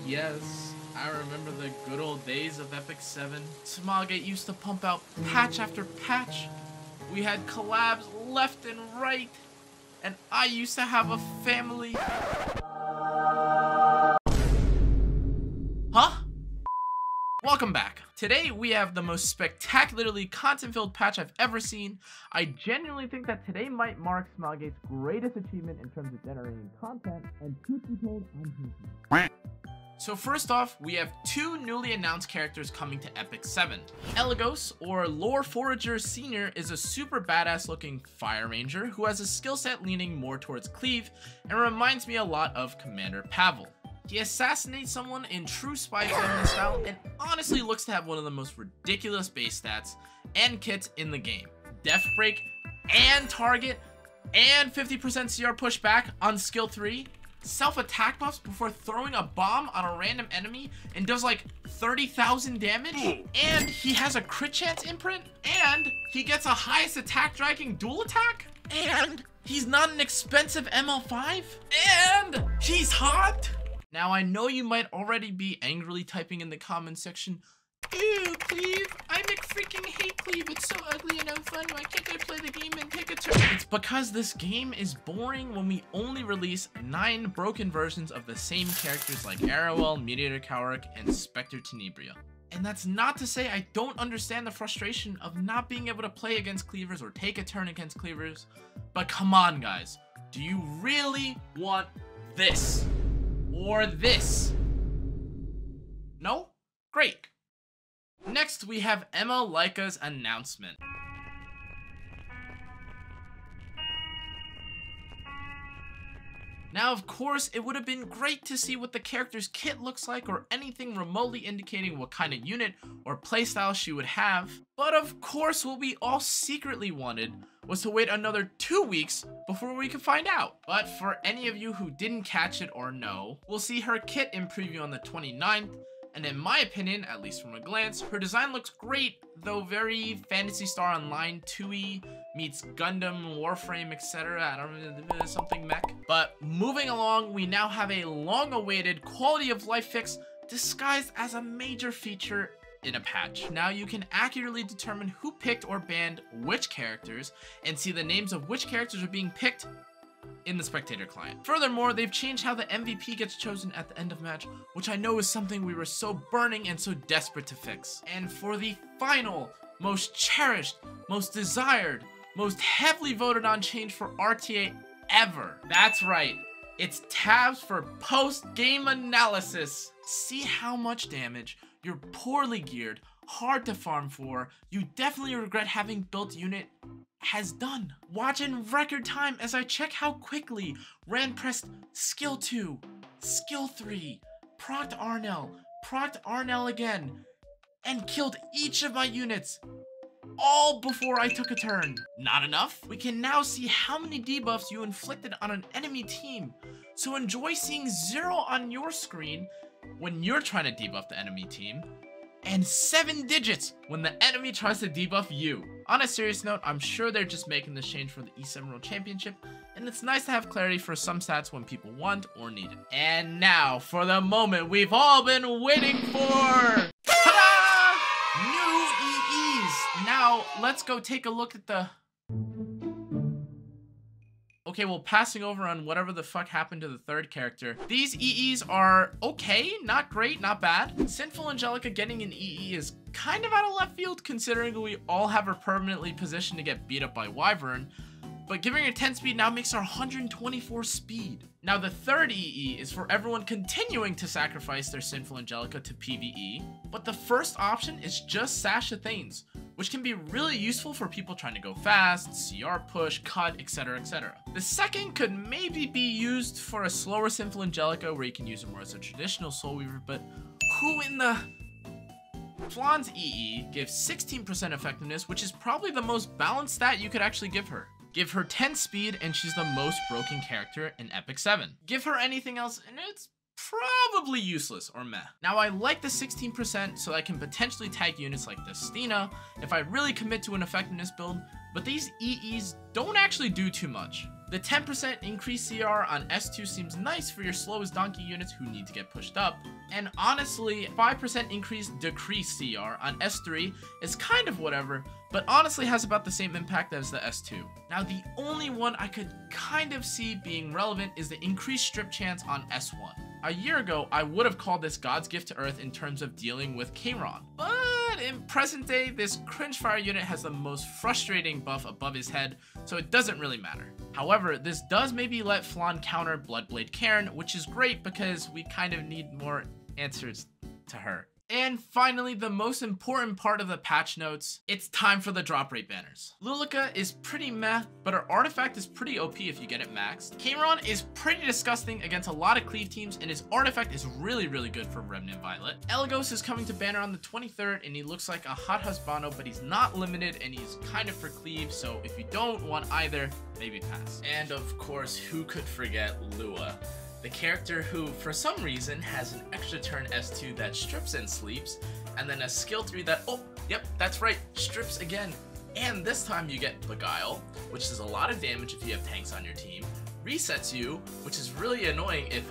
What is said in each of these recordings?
Yes, I remember the good old days of EpicSeven. Smogate used to pump out patch after patch. We had collabs left and right, and I used to have a family. Huh? Welcome back. Today we have the most spectacularly content-filled patch I've ever seen. I genuinely think that today might mark Smogate's greatest achievement in terms of generating content, and truth be told, I'm here. So first off, we have two newly announced characters coming to EpicSeven. Elagos, or Lore Forager Senior, is a super badass looking Fire Ranger who has a skill set leaning more towards cleave and reminds me a lot of Commander Pavel. He assassinates someone in true Spy Family style and honestly looks to have one of the most ridiculous base stats and kits in the game. Death Break and Target and 50% CR pushback on skill 3. Self-attack buffs before throwing a bomb on a random enemy and does like 30,000 damage. And he has a crit chance imprint. And he gets a highest attack dragging dual attack. And he's not an expensive ML5. And he's hot. Now I know you might already be angrily typing in the comment section, "Ew, Cleave, I freaking hate Cleave, it's so ugly and unfun, why can't I play the game and take a turn?" It's because this game is boring when we only release 9 broken versions of the same characters like Arrowell, Mediator Cowric, and Spectre Tenebria. And that's not to say I don't understand the frustration of not being able to play against cleavers or take a turn against cleavers, but come on guys, do you really want this? Or this? No? Great. Next, we have Emma Laika's announcement. Now, of course, it would have been great to see what the character's kit looks like or anything remotely indicating what kind of unit or playstyle she would have. But of course, what we all secretly wanted was to wait another 2 weeks before we could find out. But for any of you who didn't catch it or know, we'll see her kit in preview on the 29th. And in my opinion, at least from a glance, her design looks great, though very Phantasy Star Online 2E meets Gundam, Warframe, etc. I don't know, something mech. But moving along, we now have a long-awaited quality of life fix disguised as a major feature in a patch. Now you can accurately determine who picked or banned which characters and see the names of which characters are being picked in the spectator client. Furthermore, they've changed how the MVP gets chosen at the end of match, which I know is something we were so burning and so desperate to fix. And for the final, most cherished, most desired, most heavily voted on change for RTA ever. That's right, it's tabs for post-game analysis. See how much damage your poorly geared, hard to farm for, you definitely regret having built unit has done. Watch in record time as I check how quickly Rand pressed skill 2, skill 3, procced Arnell again, and killed each of my units, all before I took a turn. Not enough? We can now see how many debuffs you inflicted on an enemy team, so enjoy seeing 0 on your screen when you're trying to debuff the enemy team, and 7 digits when the enemy tries to debuff you. On a serious note, I'm sure they're just making this change for the E7 World Championship, and it's nice to have clarity for some stats when people want or need it. And now, for the moment we've all been waiting for! Ta-da! New EEs! Now, let's go take a look at the... Okay, well, passing over on whatever the fuck happened to the third character. These EEs are okay, not great, not bad. Sinful Angelica getting an EE is kind of out of left field considering we all have her permanently positioned to get beat up by Wyvern, but giving her 10 speed now makes her 124 speed. Now the third EE is for everyone continuing to sacrifice their Sinful Angelica to PvE, but the first option is just Sasha Thanes, which can be really useful for people trying to go fast, CR push, cut, etc, etc. The second could maybe be used for a slower Sinful Angelica where you can use her more as a traditional Soul Weaver, but who in the... Flawn's EE gives 16% effectiveness, which is probably the most balanced stat you could actually give her. Give her 10 speed and she's the most broken character in EpicSeven. Give her anything else and it's probably useless or meh. Now I like the 16% so I can potentially tag units like Destina if I really commit to an effectiveness build, but these EEs don't actually do too much. The 10% increased CR on S2 seems nice for your slowest donkey units who need to get pushed up, and honestly, 5% decreased CR on S3 is kind of whatever, but honestly has about the same impact as the S2. Now, the only one I could kind of see being relevant is the increased strip chance on S1. A year ago, I would have called this God's gift to Earth in terms of dealing with Cannaaaa, but in present day, this cringe fire unit has the most frustrating buff above his head, so it doesn't really matter. However, this does maybe let Flan counter Bloodblade Karen, which is great because we kind of need more answers to her. And finally, the most important part of the patch notes, it's time for the drop rate banners. Lulika is pretty meh, but her artifact is pretty OP if you get it maxed. Cannaaaa is pretty disgusting against a lot of cleave teams, and his artifact is really good for Remnant Violet. Elagos is coming to banner on the 23rd, and he looks like a hot husbando, but he's not limited, and he's kind of for cleave, so if you don't want either, maybe pass. And of course, who could forget Lua? The character who, for some reason, has an extra turn S2 that strips and sleeps, and then a skill 3 that, oh, yep, that's right, strips again. And this time you get Beguile, which is a lot of damage if you have tanks on your team, resets you, which is really annoying if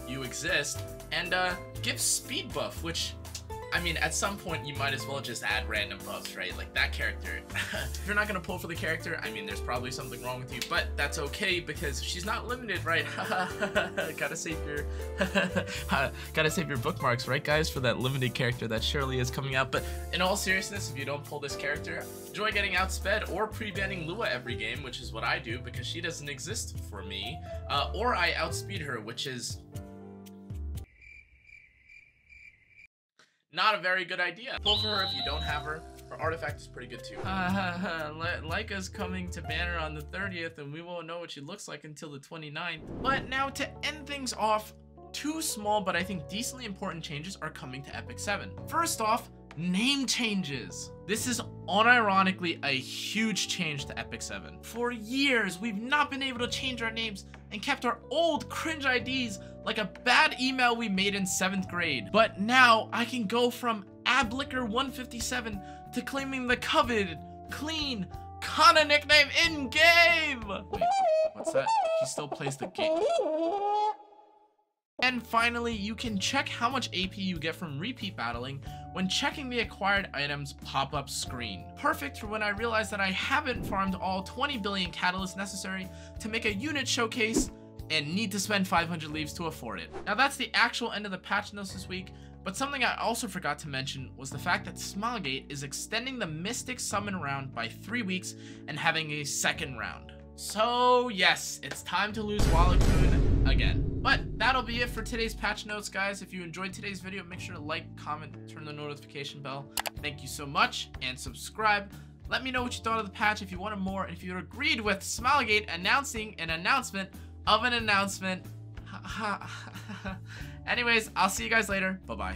you exist, and gives speed buff, which, I mean, at some point you might as well just add random buffs, right? Like that character. If you're not gonna pull for the character, I mean, there's probably something wrong with you, but that's okay because she's not limited, right? Gotta save your bookmarks, right, guys, for that limited character that surely is coming out. But in all seriousness, if you don't pull this character, enjoy getting outsped or pre-banning Lua every game, which is what I do because she doesn't exist for me, or I outspeed her, which is not a very good idea. Pull for her if you don't have her. Her artifact is pretty good too. Leica's coming to banner on the 30th and we won't know what she looks like until the 29th. But now to end things off, two small but I think decently important changes are coming to EpicSeven. First off, name changes. This is unironically a huge change to EpicSeven. For years, we've not been able to change our names and kept our old cringe IDs like a bad email we made in 7th grade. But now I can go from Ablicker157 to claiming the coveted, clean Cannaaaa nickname in-game. Wait, what's that? He still plays the game. And finally, you can check how much AP you get from repeat battling when checking the acquired items pop-up screen. Perfect for when I realize that I haven't farmed all 20 billion catalysts necessary to make a unit showcase and need to spend 500 leaves to afford it. Now that's the actual end of the patch notes this week, but something I also forgot to mention was the fact that Smilegate is extending the Mystic Summon round by 3 weeks and having a second round. So yes, it's time to lose Wallachgoon again. But that'll be it for today's patch notes, guys. If you enjoyed today's video, make sure to like, comment, turn the notification bell. Thank you so much, and subscribe. Let me know what you thought of the patch if you wanted more, and if you agreed with Smilegate announcing an announcement of an announcement. Anyways, I'll see you guys later. Bye-bye.